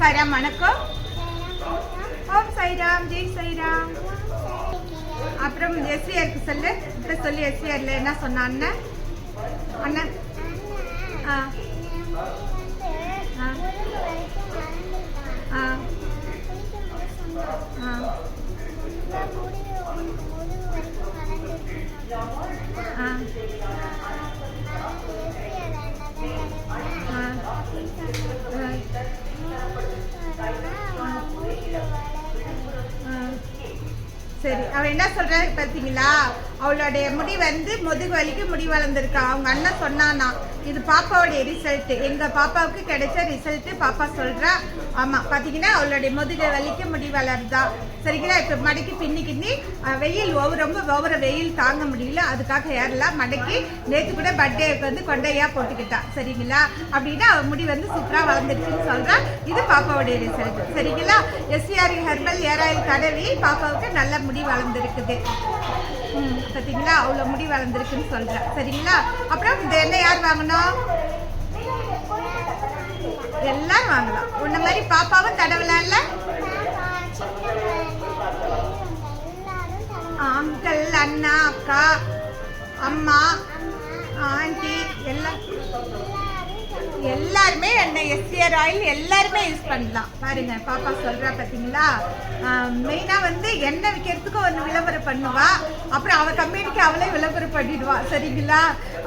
சாய்ராம் வணக்கம். ஓம் சாய்ராம், ஜெய் சாய்ராம். அப்புறம் எஸ்விஆருக்கு சொல்லு, இப்ப சொல்லி எஸ்விஆர்ல என்ன சொன்ன அண்ணன்? அண்ணன் ஆ ஆ ஆ ஆ சரி, அவ என்ன சொல்ற பார்த்தீங்களா? அவளுடைய முடி வந்து முதுகு வலிக்கு முடி வளர்ந்துருக்கா. அவங்க அண்ணன் சொன்னானா, இது பாப்பாவுடைய ரிசல்ட், எங்க பாப்பாவுக்கு கிடைச்ச ரிசல்ட். பாப்பா சொல்றா, ஆமா பார்த்தீங்கன்னா அவளுடைய முதுகு வலிக்கு முடி வளருதா. சரிங்களா? இப்போ மடக்கி பின்னிக்கிண்ணி வெயில் ரொம்ப ஓவர வெயில் தாங்க முடியல, அதுக்காக ஏறலாம் மடக்கி. நேற்று கூட பர்த்டேக்கு வந்து கொண்டையா போட்டுக்கிட்டா. சரிங்களா? அப்படின்னா அவ முடி வந்து சூப்பராக வளர்ந்துருக்குன்னு சொல்றா. இது பாப்பாவுடைய ரிசல்ட். சரிங்களா? எஸ்விஆர் ஹெர்பல் ஏர் ஆயில் தடவி பாப்பாவுக்கு நல்ல முடி வளர்ந்துருக்குது. பார்த்தீங்களா? அவ்வளோ முடி வளர்ந்துருக்குன்னு சொல்கிறேன். சரிங்களா? அப்புறம் இந்த எண்ணெய் யார் வாங்கணும்? எல்லாரும் வாங்கலாம். உன்ன மாதிரி பாப்பாவும் தடவலாம்ல. அங்கிள், அண்ணா, அக்கா, அம்மா, ஆண்டி எல்லாருமே எண்ணெய் எஸ்விஆர் ஆயில் எல்லாருமே யூஸ் பண்ணலாம். பாருங்க பாப்பா சொல்றா பார்த்தீங்களா? மெயினாக வந்து எண்ணெய் விற்கிறதுக்கு ஒன்று விளம்பரம் பண்ணுவா, அப்புறம் அவள் கம்பெனிக்கு அவளே விளம்பரம் பண்ணிடுவா. சரிங்களா?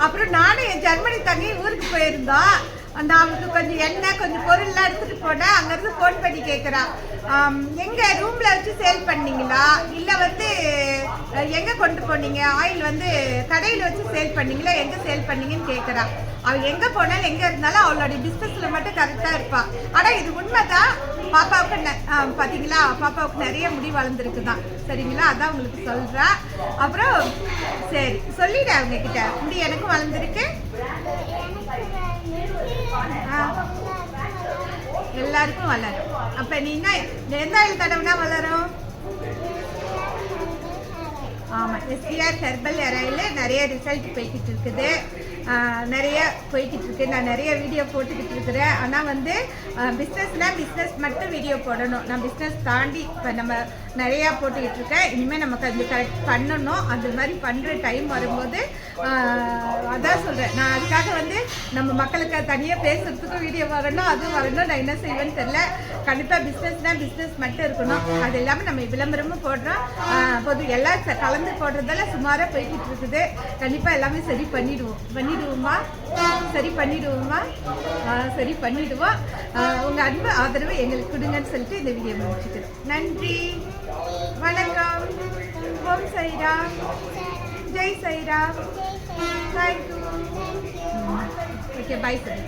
அப்புறம் நானும் என் ஜெர்மனி தங்கி ஊருக்கு போயிருந்தோம். நான் அவளுக்கு கொஞ்சம் எண்ணெய் கொஞ்சம் பொருள்லாம் எடுத்துகிட்டு போனேன். அங்கேருந்து ஃபோன் பண்ணி கேட்குறா, எங்கே ரூமில் வச்சு சேல் பண்ணீங்களா, இல்லை வந்து எங்கே கொண்டு போனீங்க, ஆயில் வந்து கடையில் வச்சு சேல் பண்ணீங்களா, எங்கே சேல் பண்ணீங்கன்னு கேட்குறா. அவள் எங்கே போனாலும் எங்கே இருந்தாலும் அவளோட பிஸ்னஸில் மட்டும் கரெக்டாக இருப்பாள். ஆனால் இது உண்மைதான். பாப்பாவுக்கு பார்த்தீங்களா, பாப்பாவுக்கு நிறைய முடி வளர்ந்துருக்கு தான். சரிங்களா? அதான் உங்களுக்கு சொல்கிறா. அப்புறம் சரி சொல்லிடு அவங்க கிட்ட, முடி எனக்கும் வளர்ந்துருக்கு, எல்லாருக்கும் வளரும். அப்ப நீ எந்த ஆயில் தடவுனா வளரும்? ஆமாம், எஸ்விஆர் ஹெர்பல் ஏர் ஆயில் நிறைய ரிசல்ட் போய்கிட்டு இருக்குது, நிறைய போய்கிட்டு இருக்கு. நான் நிறைய வீடியோ போட்டுக்கிட்டு இருக்கிறேன். ஆனால் வந்து பிஸ்னஸ் மட்டும் வீடியோ போடணும். நான் பிஸ்னஸ் தாண்டி இப்போ நம்ம நிறையா போட்டுக்கிட்டு இருக்கேன். இனிமேல் நம்ம கொஞ்சம் கரெக்ட் பண்ணணும். அது மாதிரி பண்ணுற டைம் வரும்போது அதான் சொல்கிறேன். நான் அதுக்காக வந்து நம்ம மக்களுக்கு தனியாக பேசுகிறதுக்கும் வீடியோ வரணும், அதுவும் வரணும். நான் என்ன செய்வேன்னு தெரியல. கண்டிப்பாக பிஸ்னஸ் மட்டும் இருக்கணும். அது இல்லாமல் நம்ம விளம்பரமும் போடுறோம். பொது எல்லாம் கலந்து போடுறதால சுமாராக போய்கிட்டு இருக்குது. கண்டிப்பாக எல்லாமே சரி பண்ணிடுவோமா? சரி பண்ணிடுவோம். உங்கள் அன்பு ஆதரவு எங்களுக்கு கொடுங்கன்னு சொல்லிட்டு இந்த வீடியோ முடிச்சுக்கிறேன். நன்றி, வணக்கம். ஓம் Sairam, Jai Sairam. Thank you. Okay, bye sir.